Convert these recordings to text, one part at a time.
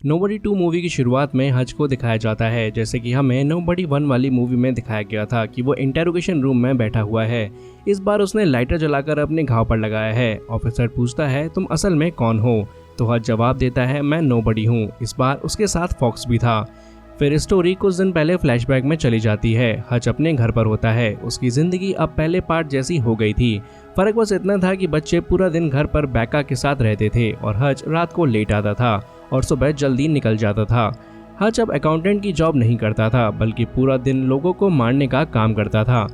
Nobody 2 movie की शुरुआत में हज को दिखाया जाता है, जैसे कि हमें नोबडी 1 वाली मूवी में दिखाया गया था कि वो इंटेरोगेशन रूम में बैठा हुआ है। इस बार उसने लाइटर जलाकर अपने घाव पर लगाया है। ऑफिसर पूछता है, तुम असल में कौन हो? तो हज जवाब देता है, मैं नोबडी हूँ। इस बार उसके साथ फॉक्स भी था। फिर स्टोरी कुछ दिन पहले फ्लैशबैक में चली जाती है। हज अपने घर पर होता है। उसकी जिंदगी अब पहले पार्ट जैसी हो गई थी। फर्क बस इतना था कि बच्चे पूरा दिन घर पर बैका के साथ रहते थे और हज रात को लेट आता था और सुबह जल्दी निकल जाता था। हज अब अकाउंटेंट की जॉब नहीं करता था, बल्कि पूरा दिन लोगों को मारने का काम करता था।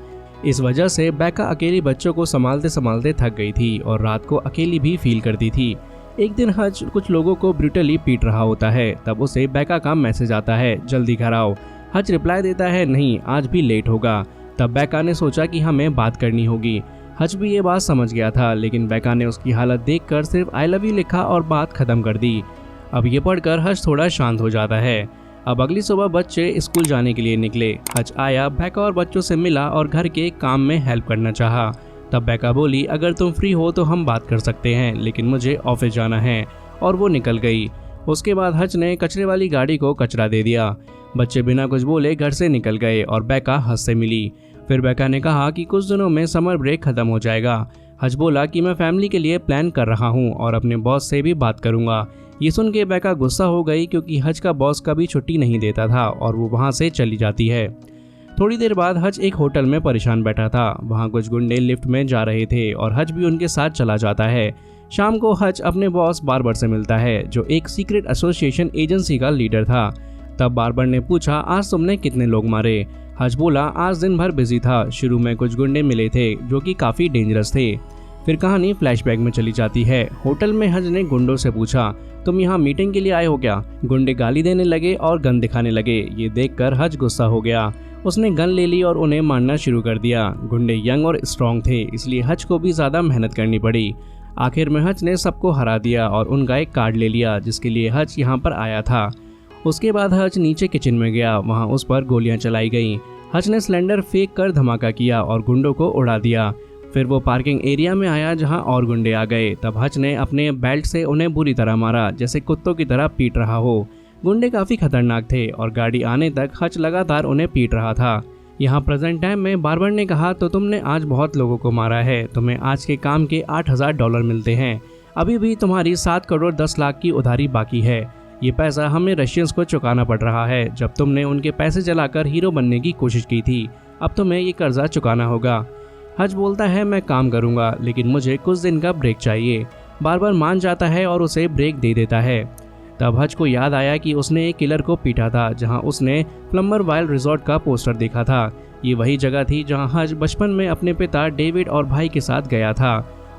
इस वजह से बैका अकेली बच्चों को संभालते संभालते थक गई थी और रात को अकेली भी फील करती थी। एक दिन हज कुछ लोगों को ब्रूटली पीट रहा होता है, तब उसे बैका का मैसेज आता है, जल्दी घर आओ। हज रिप्लाई देता है, नहीं, आज भी लेट होगा। तब बैका ने सोचा कि हमें बात करनी होगी। हज भी ये बात समझ गया था, लेकिन बैका ने उसकी हालत देखकर सिर्फ आई लव यू लिखा और बात खत्म कर दी। अब ये पढ़कर हज थोड़ा शांत हो जाता है। अब अगली सुबह बच्चे स्कूल जाने के लिए निकले। हज आया, बैका और बच्चों से मिला और घर के काम में हेल्प करना चाहा। तब बैका बोली, अगर तुम फ्री हो तो हम बात कर सकते हैं, लेकिन मुझे ऑफिस जाना है। और वो निकल गई। उसके बाद हज ने कचरे वाली गाड़ी को कचरा दे दिया। बच्चे बिना कुछ बोले घर से निकल गए और बैका हज से मिली। फिर बैका ने कहा कि कुछ दिनों में समर ब्रेक खत्म हो जाएगा। हज बोला कि मैं फैमिली के लिए प्लान कर रहा हूँ और अपने बॉस से भी बात करूंगा। ये सुन के बैका गुस्सा हो गई, क्योंकि हज का बॉस कभी छुट्टी नहीं देता था और वो वहाँ से चली जाती है। थोड़ी देर बाद हज एक होटल में परेशान बैठा था। वहाँ कुछ गुंडे लिफ्ट में जा रहे थे और हज भी उनके साथ चला जाता है। शाम को हज अपने बॉस बार्बर से मिलता है, जो एक सीक्रेट एसोसिएशन एजेंसी का लीडर था। तब बार्बर ने पूछा, आज तुमने कितने लोग मारे? हज बोला, आज दिन भर बिजी था। शुरू में कुछ गुंडे मिले थे जो कि काफ़ी डेंजरस थे। फिर कहानी फ्लैशबैक में चली जाती है। होटल में हज ने गुंडों से पूछा, तुम यहाँ मीटिंग के लिए आए हो क्या? गुंडे गाली देने लगे और गन दिखाने लगे। ये देखकर हज गुस्सा हो गया। उसने गन ले ली और उन्हें मारना शुरू कर दिया। गुंडे यंग और स्ट्रॉन्ग थे, इसलिए हज को भी ज़्यादा मेहनत करनी पड़ी। आखिर में हज ने सबको हरा दिया और उनका एक कार्ड ले लिया, जिसके लिए हज यहाँ पर आया था। उसके बाद हज नीचे किचन में गया। वहाँ उस पर गोलियाँ चलाई गईं। हज ने सिलेंडर फेंक कर धमाका किया और गुंडों को उड़ा दिया। फिर वो पार्किंग एरिया में आया, जहां और गुंडे आ गए। तब हज ने अपने बेल्ट से उन्हें बुरी तरह मारा, जैसे कुत्तों की तरह पीट रहा हो। गुंडे काफ़ी खतरनाक थे और गाड़ी आने तक हज लगातार उन्हें पीट रहा था। यहाँ प्रेजेंट टाइम में बार्बर ने कहा, तो तुमने आज बहुत लोगों को मारा है, तुम्हें आज के काम के $8,000 मिलते हैं। अभी भी तुम्हारी 7 करोड़ 10 लाख की उधारी बाकी है। ये पैसा हमें रशियंस को चुकाना पड़ रहा है, जब तुमने उनके पैसे जलाकर हीरो बनने की कोशिश की थी। अब तुम्हें ये कर्जा चुकाना होगा। हज बोलता है, मैं काम करूंगा, लेकिन मुझे कुछ दिन का ब्रेक चाहिए। बार्बर मान जाता है और उसे ब्रेक दे देता है। तब हज को याद आया कि उसने एक किलर को पीटा था, जहां उसने प्लम्बर वाइल्ड रिजॉर्ट का पोस्टर देखा था। ये वही जगह थी जहां हज बचपन में अपने पिता डेविड और भाई के साथ गया था।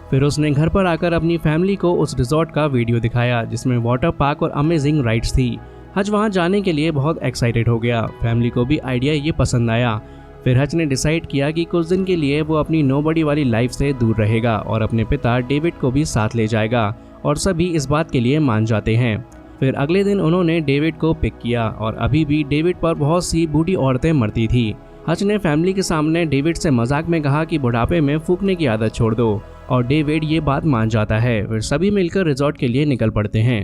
फिर उसने घर पर आकर अपनी फैमिली को उस रिजॉर्ट का वीडियो दिखाया, जिसमें वाटर पार्क और अमेजिंग राइड्स थी। हज वहां जाने के लिए बहुत एक्साइटेड हो गया। फैमिली को भी आइडिया ये पसंद आया। फिर हज ने डिसाइड किया कि कुछ दिन के लिए वो अपनी नोबडी वाली लाइफ से दूर रहेगा और अपने पिता डेविड को भी साथ ले जाएगा, और सभी इस बात के लिए मान जाते हैं। फिर अगले दिन उन्होंने डेविड को पिक किया और अभी भी डेविड पर बहुत सी बूढ़ी औरतें मरती थी। हज ने फैमिली के सामने डेविड से मजाक में कहा कि बुढ़ापे में फूकने की आदत छोड़ दो, और डेविड ये बात मान जाता है। फिर सभी मिलकर रिजॉर्ट के लिए निकल पड़ते हैं।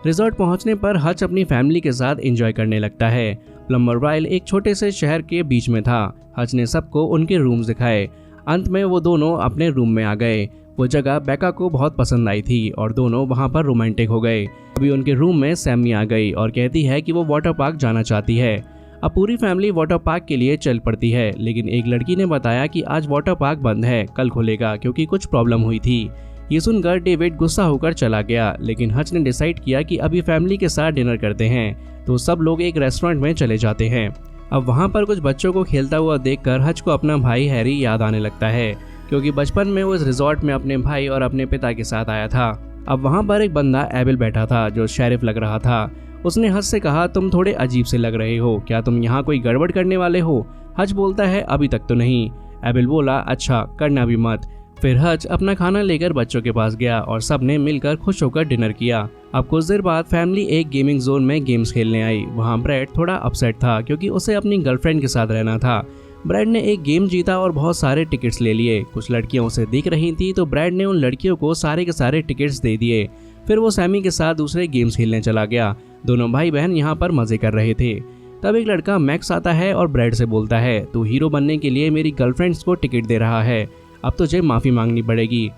रिजॉर्ट पहुंचने पर हज अपनी फैमिली के साथ एंजॉय करने लगता है। प्लम्बर वाइल एक छोटे से शहर के बीच में था। हज ने सबको उनके रूम्स दिखाए। अंत में वो दोनों अपने रूम में आ गए। वो जगह बैका को बहुत पसंद आई थी और दोनों वहाँ पर रोमांटिक हो गए। अभी उनके रूम में सैमी आ गई और कहती है कि वो वाटर पार्क जाना चाहती है। अब पूरी फैमिली वाटर पार्क के लिए चल पड़ती है, लेकिन एक लड़की ने बताया कि आज वाटर पार्क बंद है, कल खुलेगा, क्योंकि कुछ प्रॉब्लम हुई थी। ये सुनकर डेविड गुस्सा होकर चला गया, लेकिन हज ने डिसाइड किया कि अभी फैमिली के साथ डिनर करते हैं। तो सब लोग एक रेस्टोरेंट में चले जाते हैं। अब वहाँ पर कुछ बच्चों को खेलता हुआ देखकर हज को अपना भाई हैरी याद आने लगता है, क्योंकि बचपन में वो इस रिजॉर्ट में अपने भाई और अपने पिता के साथ आया था। अब वहाँ पर एक बंदा एबल बैठा था, जो शेरिफ लग रहा था। उसने हज से कहा, तुम थोड़े अजीब से लग रहे हो, क्या तुम यहाँ कोई गड़बड़ करने वाले हो? हज बोलता है, अभी तक तो नहीं। एबल बोला, अच्छा, करना भी मत। फिर हज अपना खाना लेकर बच्चों के पास गया और सब ने मिलकर खुश होकर डिनर किया। अब कुछ देर बाद फैमिली एक गेमिंग जोन में गेम्स खेलने आई। वहाँ ब्रैड थोड़ा अपसेट था, क्योंकि उसे अपनी गर्लफ्रेंड के साथ रहना था। ब्रैड ने एक गेम जीता और बहुत सारे टिकट्स ले लिए। कुछ लड़कियां उसे दिख रही थी, तो ब्रैड ने उन लड़कियों को सारे के सारे टिकट्स दे दिए। फिर वो सैमी के साथ दूसरे गेम्स खेलने चला गया। दोनों भाई बहन यहाँ पर मजे कर रहे थे। तब एक लड़का मैक्स आता है और ब्रैड से बोलता है, तू हीरो बनने के लिए मेरी गर्लफ्रेंड्स को टिकट दे रहा है, अब तुझे माफ़ी मांगनी पड़ेगी।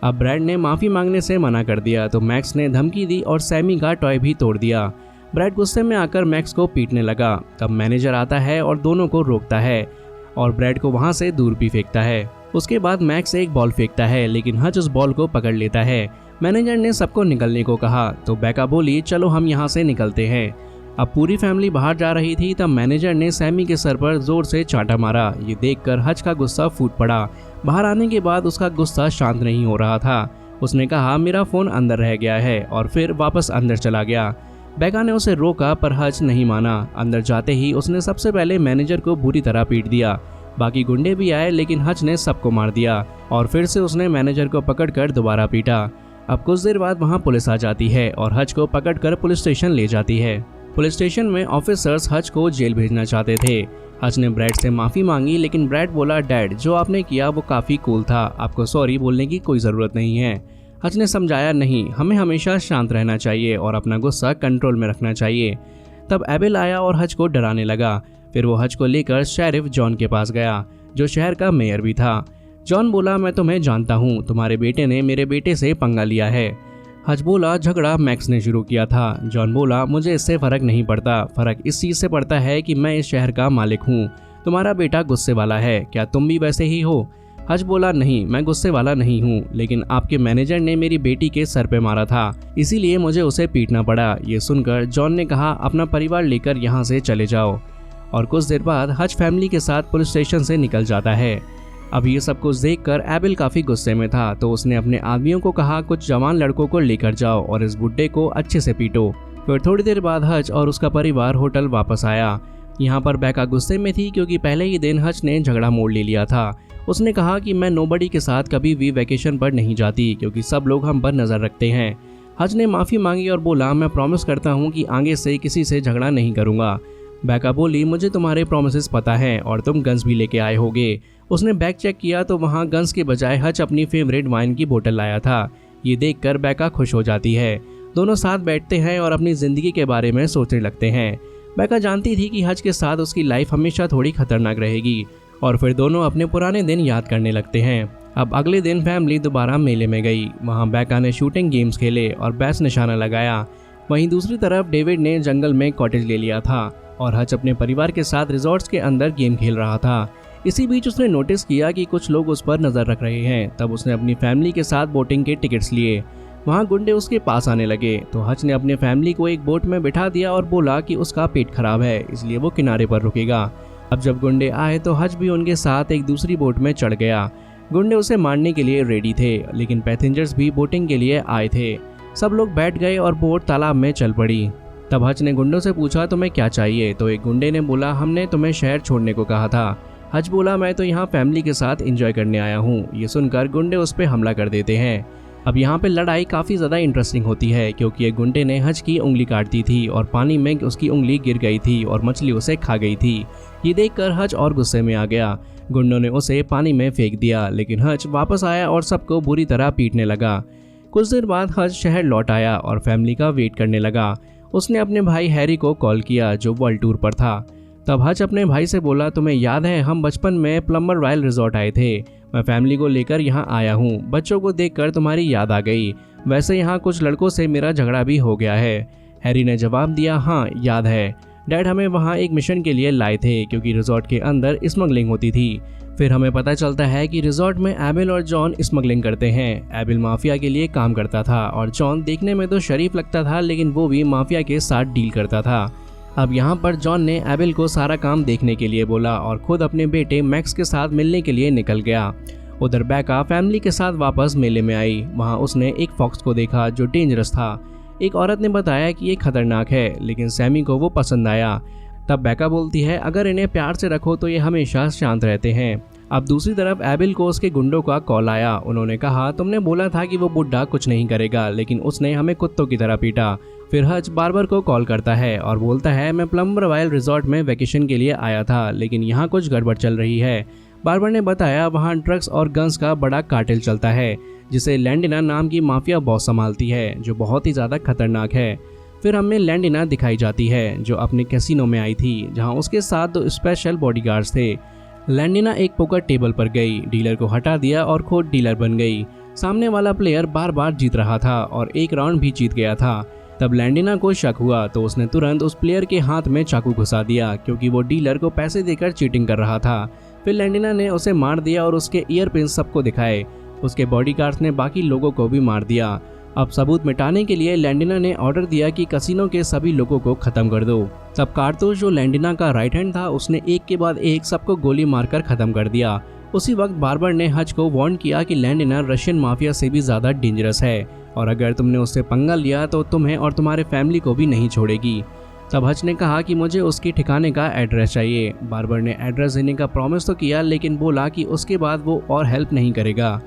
अब ब्रैड ने माफ़ी मांगने से मना कर दिया तो मैक्स ने धमकी दी और सैमी का टॉय भी तोड़ दिया। ब्रैड गुस्से में आकर मैक्स को पीटने लगा। तब मैनेजर आता है और दोनों को रोकता है और ब्रैड को वहाँ से दूर भी फेंकता है। उसके बाद मैक्स एक बॉल फेंकता है लेकिन हच उस बॉल को पकड़ लेता है। मैनेजर ने सबको निकलने को कहा तो बेका बोली, चलो हम यहाँ से निकलते हैं। अब पूरी फैमिली बाहर जा रही थी तब मैनेजर ने सैमी के सर पर जोर से चांटा मारा। ये देखकर हच का गुस्सा फूट पड़ा। बाहर आने के बाद उसका गुस्सा शांत नहीं हो रहा था। उसने कहा, मेरा फ़ोन अंदर रह गया है, और फिर वापस अंदर चला गया। बेका ने उसे रोका पर हच नहीं माना। अंदर जाते ही उसने सबसे पहले मैनेजर को बुरी तरह पीट दिया। बाकी गुंडे भी आए लेकिन हच ने सबको मार दिया और फिर से उसने मैनेजर को पकड़कर दोबारा पीटा। अब कुछ देर बाद वहाँ पुलिस आ जाती है और हच को पकड़कर पुलिस स्टेशन ले जाती है। पुलिस स्टेशन में ऑफिसर्स हच को जेल भेजना चाहते थे। हच ने ब्रैड से माफ़ी मांगी लेकिन ब्रैड बोला, डैड जो आपने किया वो काफ़ी कूल था, आपको सॉरी बोलने की कोई ज़रूरत नहीं है। हच ने समझाया, नहीं, हमें हमेशा शांत रहना चाहिए और अपना गुस्सा कंट्रोल में रखना चाहिए। तब एबिल आया और हच को डराने लगा। फिर वो हच को लेकर शेरिफ जॉन के पास गया जो शहर का मेयर भी था। जॉन बोला, मैं तुम्हें जानता हूँ, तुम्हारे बेटे ने मेरे बेटे से पंगा लिया है। हच बोला, झगड़ा मैक्स ने शुरू किया था। जॉन बोला, मुझे इससे फ़र्क नहीं पड़ता, फ़र्क इस चीज़ से पड़ता है कि मैं इस शहर का मालिक हूँ। तुम्हारा बेटा गुस्से वाला है, क्या तुम भी वैसे ही हो? हच बोला, नहीं, मैं गुस्से वाला नहीं हूँ, लेकिन आपके मैनेजर ने मेरी बेटी के सर पे मारा था, इसीलिए मुझे उसे पीटना पड़ा। ये सुनकर जॉन ने कहा, अपना परिवार लेकर यहाँ से चले जाओ। और कुछ देर बाद हच फैमिली के साथ पुलिस स्टेशन से निकल जाता है। अब ये सब कुछ देखकर एबिल काफ़ी गुस्से में था तो उसने अपने आदमियों को कहा, कुछ जवान लड़कों को लेकर जाओ और इस बुड्ढे को अच्छे से पीटो। फिर थोड़ी देर बाद हच और उसका परिवार होटल वापस आया। यहाँ पर बेका गुस्से में थी क्योंकि पहले ही दिन हच ने झगड़ा मोड़ ले लिया था। उसने कहा कि मैं नोबडी के साथ कभी भी वैकेशन पर नहीं जाती क्योंकि सब लोग हम पर नज़र रखते हैं। हच ने माफ़ी मांगी और बोला, मैं प्रॉमिस करता हूँ कि आगे से किसी से झगड़ा नहीं करूँगा। बेका बोली, मुझे तुम्हारे प्रॉमिसेस पता हैं और तुम गन्स भी लेके आए होगे। उसने बैग चेक किया तो वहाँ गन्स के बजाय हच अपनी फेवरेट वाइन की बोतल लाया था। ये देखकर बेका खुश हो जाती है। दोनों साथ बैठते हैं और अपनी ज़िंदगी के बारे में सोचने लगते हैं। बेका जानती थी कि हच के साथ उसकी लाइफ हमेशा थोड़ी खतरनाक रहेगी और फिर दोनों अपने पुराने दिन याद करने लगते हैं। अब अगले दिन फैमिली दोबारा मेले में गई। वहाँ बेका ने शूटिंग गेम्स खेले और बेस निशाना लगाया। वहीं दूसरी तरफ डेविड ने जंगल में कॉटेज ले लिया था और हच अपने परिवार के साथ रिजॉर्ट्स के अंदर गेम खेल रहा था। इसी बीच उसने नोटिस किया कि कुछ लोग उस पर नज़र रख रहे हैं। तब उसने अपनी फैमिली के साथ बोटिंग के टिकट्स लिए। वहाँ गुंडे उसके पास आने लगे तो हच ने अपने फैमिली को एक बोट में बिठा दिया और बोला कि उसका पेट खराब है इसलिए वो किनारे पर रुकेगा। अब जब गुंडे आए तो हच भी उनके साथ एक दूसरी बोट में चढ़ गया। गुंडे उसे मारने के लिए रेडी थे लेकिन पैसेंजर्स भी बोटिंग के लिए आए थे। सब लोग बैठ गए और बोट तालाब में चल पड़ी। तब हच ने गुंडों से पूछा, तुम्हें क्या चाहिए? तो एक गुंडे ने बोला, हमने तुम्हें शहर छोड़ने को कहा था। हच बोला, मैं तो यहाँ फैमिली के साथ एंजॉय करने आया हूँ। ये सुनकर गुंडे उस पर हमला कर देते हैं। अब यहाँ पे लड़ाई काफ़ी ज़्यादा इंटरेस्टिंग होती है क्योंकि एक गुंडे ने हच की उंगली काट दी थी और पानी में उसकी उंगली गिर गई थी और मछली उसे खा गई थी। ये देखकर हच और गुस्से में आ गया। गुंडों ने उसे पानी में फेंक दिया लेकिन हच वापस आया और सबको बुरी तरह पीटने लगा। कुछ देर बाद हच शहर लौट आया और फैमिली का वेट करने लगा। उसने अपने भाई हैरी को कॉल किया जो वर्ल्ड टूर पर था। तब हच अपने भाई से बोला, तुम्हें याद है हम बचपन में प्लम्बर रॉयल रिजॉर्ट आए थे? मैं फैमिली को लेकर यहाँ आया हूँ। बच्चों को देखकर तुम्हारी याद आ गई। वैसे यहाँ कुछ लड़कों से मेरा झगड़ा भी हो गया है। हैरी ने जवाब दिया, हाँ याद है, डैड हमें वहाँ एक मिशन के लिए लाए थे क्योंकि रिजॉर्ट के अंदर स्मगलिंग होती थी। फिर हमें पता चलता है कि रिजॉर्ट में एबिल और जॉन स्मगलिंग करते हैं। एबिल माफिया के लिए काम करता था और जॉन देखने में तो शरीफ लगता था लेकिन वो भी माफिया के साथ डील करता था। अब यहाँ पर जॉन ने एबिल को सारा काम देखने के लिए बोला और खुद अपने बेटे मैक्स के साथ मिलने के लिए निकल गया। उधर बेका फैमिली के साथ वापस मेले में आई। वहाँ उसने एक फॉक्स को देखा जो डेंजरस था। एक औरत ने बताया कि ये खतरनाक है लेकिन सैमी को वो पसंद आया। तब बेका बोलती है, अगर इन्हें प्यार से रखो तो ये हमेशा शांत रहते हैं। अब दूसरी तरफ एबिल को उसके गुंडों का कॉल आया। उन्होंने कहा, तुमने बोला था कि वो बुड्ढा कुछ नहीं करेगा लेकिन उसने हमें कुत्तों की तरह पीटा। फिर हच बार्बर को कॉल करता है और बोलता है, मैं प्लम्बर रॉयल रिजॉर्ट में वैकेशन के लिए आया था लेकिन यहाँ कुछ गड़बड़ चल रही है। बार्बर ने बताया वहाँ ड्रग्स और गन्स का बड़ा कार्टेल चलता है जिसे लैंडिना नाम की माफिया बॉस संभालती है जो बहुत ही ज़्यादा खतरनाक है। फिर हमें लैंडिना दिखाई जाती है जो अपने कैसीनो में आई थी, जहां उसके साथ 2 स्पेशल बॉडीगार्ड्स थे। लैंडिना एक पोकर टेबल पर गई, डीलर को हटा दिया और खुद डीलर बन गई। सामने वाला प्लेयर बार बार जीत रहा था और एक राउंड भी जीत गया था। तब लैंडिना को शक हुआ तो उसने तुरंत उस प्लेयर के हाथ में चाकू घुसा दिया, क्योंकि वो डीलर को पैसे देकर चीटिंग कर रहा था। फिर लैंडिना ने उसे मार दिया और उसके ईयरपिन सबको दिखाए। उसके बॉडीगार्ड्स ने बाकी लोगों को भी मार दिया। अब सबूत मिटाने के लिए लैंडिना ने ऑर्डर दिया कि कसिनो के सभी लोगों को खत्म कर दो। तब कार्तोस, जो लैंडिना का राइट हैंड था, उसने एक के बाद एक सबको गोली मारकर खत्म कर दिया। उसी वक्त बार्बर ने हज को वार्न किया कि लैंडिना रशियन माफिया से भी ज्यादा डेंजरस है और अगर तुमने उससे पंगा लिया तो तुम्हें और तुम्हारे फैमिली को भी नहीं छोड़ेगी। तब हज ने कहा कि मुझे उसके ठिकाने का एड्रेस चाहिए। बार्बर ने एड्रेस देने का प्रॉमिस तो किया, लेकिन बोला कि उसके बाद वो और हेल्प नहीं करेगा।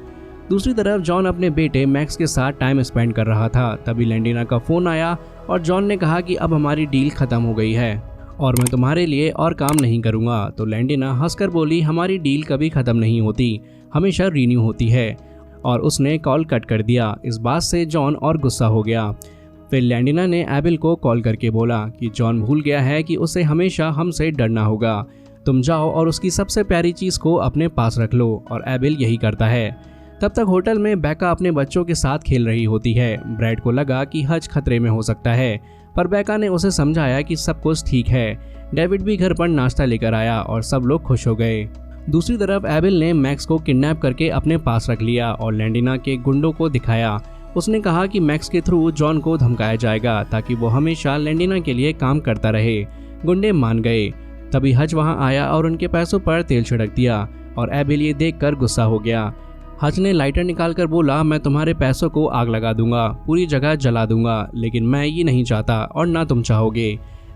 दूसरी तरफ जॉन अपने बेटे मैक्स के साथ टाइम स्पेंड कर रहा था। तभी लैंडिना का फोन आया और जॉन ने कहा कि अब हमारी डील खत्म हो गई है और मैं तुम्हारे लिए और काम नहीं करूंगा। तो लैंडिना हंसकर बोली, हमारी डील कभी खत्म नहीं होती, हमेशा रीन्यू होती है, और उसने कॉल कट कर दिया। इस बात से जॉन और गुस्सा हो गया। फिर लैंडिना ने एबिल को कॉल करके बोला कि जॉन भूल गया है कि उसे हमेशा हमसे डरना होगा। तुम जाओ और उसकी सबसे प्यारी चीज़ को अपने पास रख लो, और एबिल यही करता है। तब तक होटल में बेका अपने बच्चों के साथ खेल रही होती है। ब्रैड को लगा कि हज खतरे में हो सकता है, पर बेका ने उसे समझाया कि सब कुछ ठीक है। डेविड भी घर पर नाश्ता लेकर आया और सब लोग खुश हो गए। दूसरी तरफ एबिल ने मैक्स को किडनैप करके अपने पास रख लिया और लैंडिना के गुंडों को दिखाया। उसने कहा कि मैक्स के थ्रू जॉन को धमकाया जाएगा ताकि वो हमेशा लैंडिना के लिए काम करता रहे। गुंडे मान गए। तभी हज वहां आया और उनके पैसों पर तेल छिड़क दिया और एबिल ये देखकर गुस्सा हो गया। हज ने लाइटर निकालकर बोला, मैं तुम्हारे पैसों को आग लगा दूंगा, पूरी जगह जला दूंगा, लेकिन मैं ये नहीं चाहता और ना तुम चाहोगे।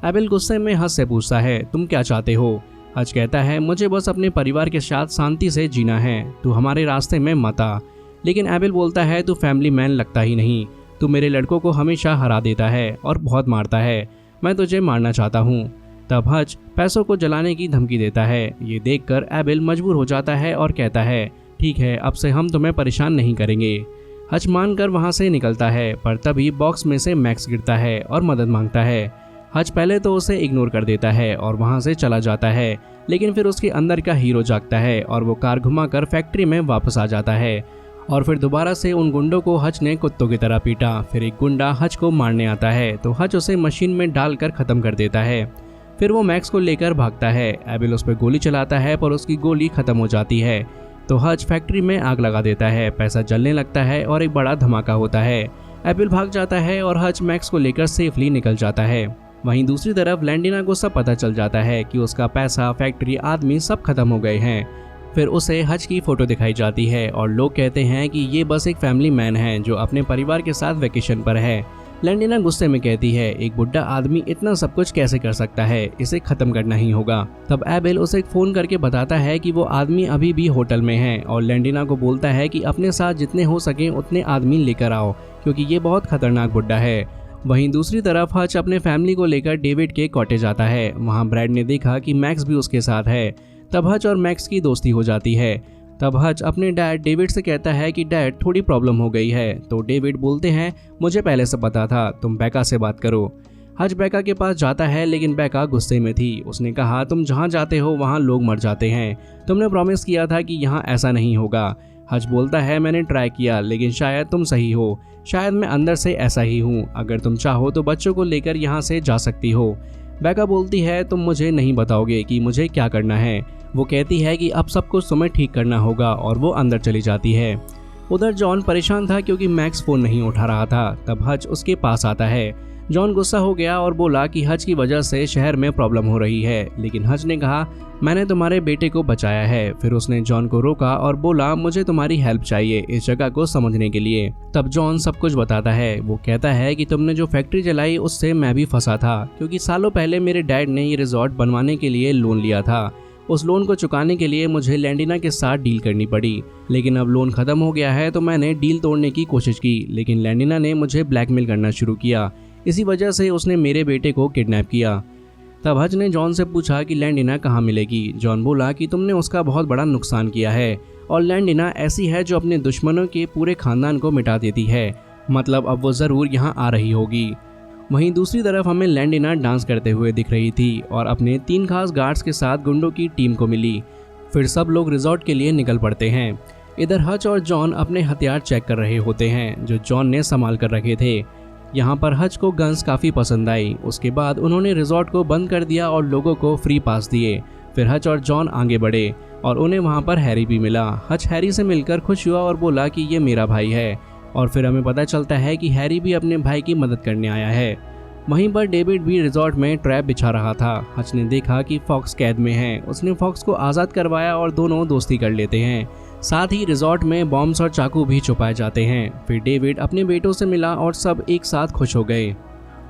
एबिल गुस्से में हज से पूछता है, तुम क्या चाहते हो? हज कहता है, मुझे बस अपने परिवार के साथ शांति से जीना है, तू हमारे रास्ते में मत आ। लेकिन एबिल बोलता है, तू फैमिली मैन लगता ही नहीं, तू मेरे लड़कों को हमेशा हरा देता है और बहुत मारता है, मैं तुझे मारना चाहता हूँ। तब हज पैसों को जलाने की धमकी देता है। ये देखकर एबिल मजबूर हो जाता है और कहता है, ठीक है, अब से हम तुम्हें परेशान नहीं करेंगे। हज मानकर वहाँ से निकलता है, पर तभी बॉक्स में से मैक्स गिरता है और मदद मांगता है। हज पहले तो उसे इग्नोर कर देता है और वहाँ से चला जाता है, लेकिन फिर उसके अंदर का हीरो जागता है और वो कार घुमाकर फैक्ट्री में वापस आ जाता है। और फिर दोबारा से उन गुंडों को हज ने कुत्तों की तरह पीटा। फिर एक गुंडा हज को मारने आता है तो हज उसे मशीन में डालकर ख़त्म कर देता है। फिर वो मैक्स को लेकर भागता है। एबिल उस पर गोली चलाता है पर उसकी गोली ख़त्म हो जाती है तो हज फैक्ट्री में आग लगा देता है। पैसा जलने लगता है और एक बड़ा धमाका होता है। एबिल भाग जाता है और हज मैक्स को लेकर सेफली निकल जाता है। वहीं दूसरी तरफ लैंडिना को सब पता चल जाता है कि उसका पैसा, फैक्ट्री, आदमी सब खत्म हो गए हैं। फिर उसे हज की फ़ोटो दिखाई जाती है और लोग कहते हैं कि ये बस एक फैमिली मैन है जो अपने परिवार के साथ वेकेशन पर है। लैंडिना गुस्से में कहती है, एक बुढ़ा आदमी इतना सब कुछ कैसे कर सकता है, इसे खत्म करना ही होगा। तब एबिल उसे फ़ोन करके बताता है कि वो आदमी अभी भी होटल में है और लैंडिना को बोलता है कि अपने साथ जितने हो सके उतने आदमी लेकर आओ, क्योंकि ये बहुत खतरनाक बुढ़ा है। वहीं दूसरी तरफ हज अपने फैमिली को लेकर डेविड के कॉटेज आता है। वहाँ ब्रैड ने देखा कि मैक्स भी उसके साथ है। तब हज और मैक्स की दोस्ती हो जाती है। तब हज अपने डैड डेविड से कहता है कि डैड, थोड़ी प्रॉब्लम हो गई है। तो डेविड बोलते हैं, मुझे पहले से पता था, तुम बेका से बात करो। हज बेका के पास जाता है लेकिन बेका गुस्से में थी। उसने कहा, तुम जहाँ जाते हो वहाँ लोग मर जाते हैं, तुमने प्रॉमिस किया था कि यहाँ ऐसा नहीं होगा। हज बोलता है, मैंने ट्राई किया लेकिन शायद तुम सही हो, शायद मैं अंदर से ऐसा ही हूँ, अगर तुम चाहो तो बच्चों को लेकर यहाँ से जा सकती हो। बेका बोलती है, तुम मुझे नहीं बताओगे कि मुझे क्या करना है। वो कहती है कि अब सब कुछ तुम्हें ठीक करना होगा और वो अंदर चली जाती है। उधर जॉन परेशान था क्योंकि मैक्स फ़ोन नहीं उठा रहा था। तब हज उसके पास आता है। जॉन गुस्सा हो गया और बोला कि हज की वजह से शहर में प्रॉब्लम हो रही है, लेकिन हज ने कहा, मैंने तुम्हारे बेटे को बचाया है। फिर उसने जॉन को रोका और बोला, मुझे तुम्हारी हेल्प चाहिए इस जगह को समझने के लिए। तब जॉन सब कुछ बताता है। वो कहता है कि तुमने जो फैक्ट्री जलाई उससे मैं भी फंसा था, क्योंकि सालों पहले मेरे डैड ने ये रिजॉर्ट बनवाने के लिए लोन लिया था। उस लोन को चुकाने के लिए मुझे लैंडिना के साथ डील करनी पड़ी, लेकिन अब लोन खत्म हो गया है तो मैंने डील तोड़ने की कोशिश की, लेकिन लैंडिना ने मुझे ब्लैकमेल करना शुरू किया। इसी वजह से उसने मेरे बेटे को किडनैप किया। तब हज ने जॉन से पूछा कि लैंडिना कहाँ मिलेगी। जॉन बोला कि तुमने उसका बहुत बड़ा नुकसान किया है और लैंडिना ऐसी है जो अपने दुश्मनों के पूरे खानदान को मिटा देती है, मतलब अब वो ज़रूर यहाँ आ रही होगी। वहीं दूसरी तरफ हमें लैंडिना डांस करते हुए दिख रही थी और अपने 3 खास गार्ड्स के साथ गुंडों की टीम को मिली। फिर सब लोग रिजॉर्ट के लिए निकल पड़ते हैं। इधर हच और जॉन अपने हथियार चेक कर रहे होते हैं जो जॉन ने संभाल कर रखे थे। यहाँ पर हच को गन्स काफ़ी पसंद आई। उसके बाद उन्होंने रिजॉर्ट को बंद कर दिया और लोगों को फ्री पास दिए। फिर हच और जॉन आगे बढ़े और उन्हें वहाँ पर हैरी भी मिला। हच हैरी से मिलकर खुश हुआ और बोला कि ये मेरा भाई है। और फिर हमें पता चलता है कि हैरी भी अपने भाई की मदद करने आया है। वहीं पर डेविड भी रिजॉर्ट में ट्रैप बिछा रहा था। हच ने देखा कि फॉक्स कैद में है। उसने फॉक्स को आज़ाद करवाया और दोनों दोस्ती कर लेते हैं। साथ ही रिजॉर्ट में बॉम्ब्स और चाकू भी छुपाए जाते हैं। फिर डेविड अपने बेटों से मिला और सब एक साथ खुश हो गए।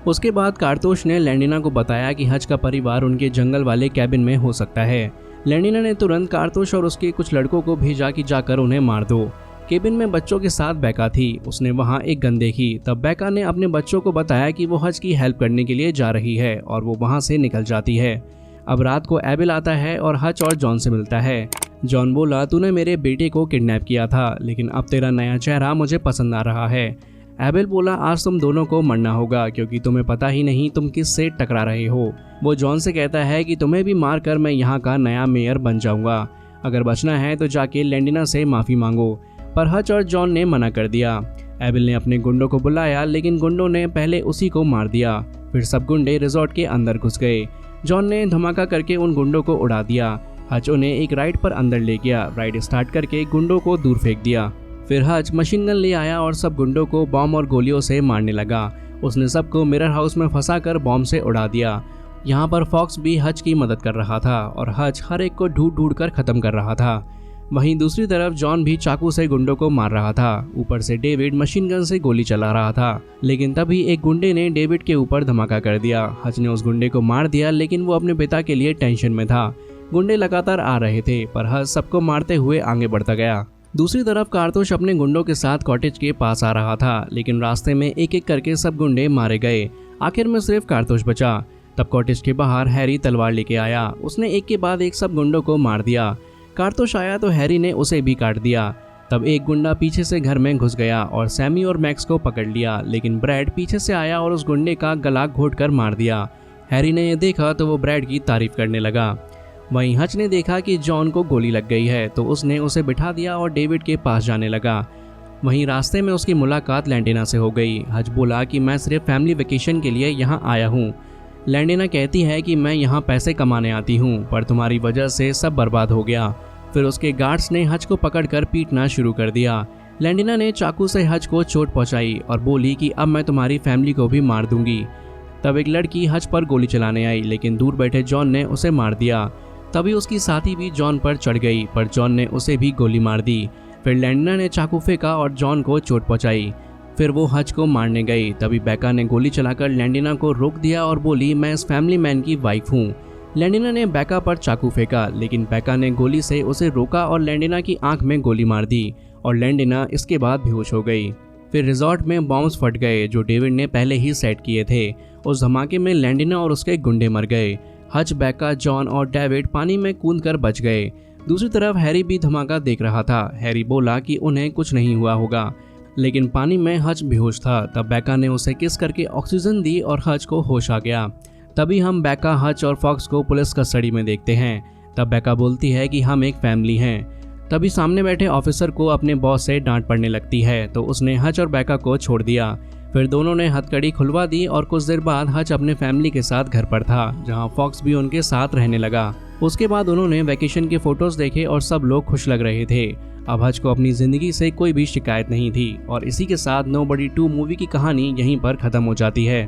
उसके बाद कारतोश ने लैंडिना को बताया कि हच का परिवार उनके जंगल वाले कैबिन में हो सकता है। लैंडिना ने तुरंत कारतोश और उसके कुछ लड़कों को भेजा कि जाकर उन्हें मार दो। केबिन में बच्चों के साथ बेका थी। उसने वहां एक गन देखी। तब बेका ने अपने बच्चों को बताया कि वो हच की हेल्प करने के लिए जा रही है और वो वहां से निकल जाती है। अब रात को एबिल आता है और हच और जॉन से मिलता है। जॉन बोला, तूने मेरे बेटे को किडनैप किया था, लेकिन अब तेरा नया चेहरा मुझे पसंद आ रहा है। एबिल बोला, आज तुम दोनों को मरना होगा क्योंकि तुम्हें पता ही नहीं तुम किससे टकरा रहे हो। वो जॉन से कहता है कि तुम्हें भी मार कर मैं यहाँ का नया मेयर बन जाऊंगा। अगर बचना है तो जाके लैंडिना से माफ़ी मांगो। पर हच और जॉन ने मना कर दिया। एबिल ने अपने गुंडों को बुलाया, लेकिन गुंडों ने पहले उसी को मार दिया। फिर सब गुंडे रिजॉर्ट के अंदर घुस गए। जॉन ने धमाका करके उन गुंडों को उड़ा दिया। हच उन्हें एक राइड पर अंदर ले गया। राइड स्टार्ट करके गुंडों को दूर फेंक दिया। फिर हच मशीन गन ले आया और सब गुंडों को बॉम्ब और गोलियों से मारने लगा। उसने सबको मिरर हाउस में फंसाकर बॉम्ब से उड़ा दिया। यहाँ पर फॉक्स भी हच की मदद कर रहा था और हच हर एक को ढूंढ ढूंढ कर खत्म कर रहा था। वहीं दूसरी तरफ जॉन भी चाकू से गुंडों को मार रहा था। ऊपर से डेविड मशीन गन से गोली चला रहा था, लेकिन तभी एक गुंडे ने डेविड के ऊपर धमाका कर दिया। हच ने उस गुंडे को मार दिया, लेकिन वो अपने पिता के लिए टेंशन में था। गुंडे लगातार आ रहे थे, पर हच सबको मारते हुए आगे बढ़ता गया। दूसरी तरफ कारतोश अपने गुंडों के साथ कॉटेज के पास आ रहा था, लेकिन रास्ते में एक एक करके सब गुंडे मारे गए। आखिर में सिर्फ कारतोश बचा। तब कॉटेज के बाहर हैरी तलवार लेके आया। उसने एक के बाद एक सब गुंडों को मार दिया। कारतोश आया तो हैरी ने उसे भी काट दिया। तब एक गुंडा पीछे से घर में घुस गया और सैमी और मैक्स को पकड़ लिया, लेकिन ब्रैड पीछे से आया और उस गुंडे का गला घोट कर मार दिया। हैरी ने यह देखा तो वो ब्रैड की तारीफ करने लगा। वहीं हच ने देखा कि जॉन को गोली लग गई है, तो उसने उसे बिठा दिया और डेविड के पास जाने लगा। वहीं रास्ते में उसकी मुलाकात लैंडिना से हो गई। हच बोला कि मैं सिर्फ फैमिली वेकेशन के लिए यहाँ आया हूँ। लैंडिना कहती है कि मैं यहाँ पैसे कमाने आती हूँ, पर तुम्हारी वजह से सब बर्बाद हो गया। फिर उसके गार्ड्स ने हच को पकड़कर पीटना शुरू कर दिया। लैंडिना ने चाकू से हच को चोट पहुंचाई और बोली कि अब मैं तुम्हारी फैमिली को भी मार दूंगी। तब एक लड़की हच पर गोली चलाने आई, लेकिन दूर बैठे जॉन ने उसे मार दिया। तभी उसकी साथी भी जॉन पर चढ़ गई, पर जॉन ने उसे भी गोली मार दी। फिर लैंडिना ने चाकू फेंका और जॉन को चोट पहुंचाई। फिर वो हच को मारने गई। तभी बेका ने गोली चलाकर लैंडिना को रोक दिया और बोली, मैं इस फैमिली मैन की वाइफ हूँ। लैंडिना ने बेका पर चाकू फेंका, लेकिन बेका ने गोली से उसे रोका और लैंडिना की आंख में गोली मार दी और लैंडिना इसके बाद बेहोश हो गई। फिर रिजॉर्ट में बॉम्ब्स फट गए जो डेविड ने पहले ही सेट किए थे। उस धमाके में लैंडिना और उसके गुंडे मर गए। हच, बेका, जॉन और डेविड पानी में कूदकर बच गए। दूसरी तरफ हैरी भी धमाका देख रहा था। हैरी बोला कि उन्हें कुछ नहीं हुआ होगा, लेकिन पानी में हच बेहोश था। तब बेका ने उसे किस करके ऑक्सीजन दी और हच को होश आ गया। तभी हम बेका, हच और फॉक्स को पुलिस कस्टडी में देखते हैं। तब बेका बोलती है कि हम एक फैमिली हैं। तभी सामने बैठे ऑफिसर को अपने बॉस से डांट पड़ने लगती है, तो उसने हच और बेका को छोड़ दिया। फिर दोनों ने हथकड़ी खुलवा दी और कुछ देर बाद हच अपने फैमिली के साथ घर पर था, जहां फॉक्स भी उनके साथ रहने लगा। उसके बाद उन्होंने वैकेशन के फोटोज देखे और सब लोग खुश लग रहे थे। अब हच को अपनी जिंदगी से कोई भी शिकायत नहीं थी। और इसी के साथ नोबडी 2 मूवी की कहानी यहीं पर खत्म हो जाती है।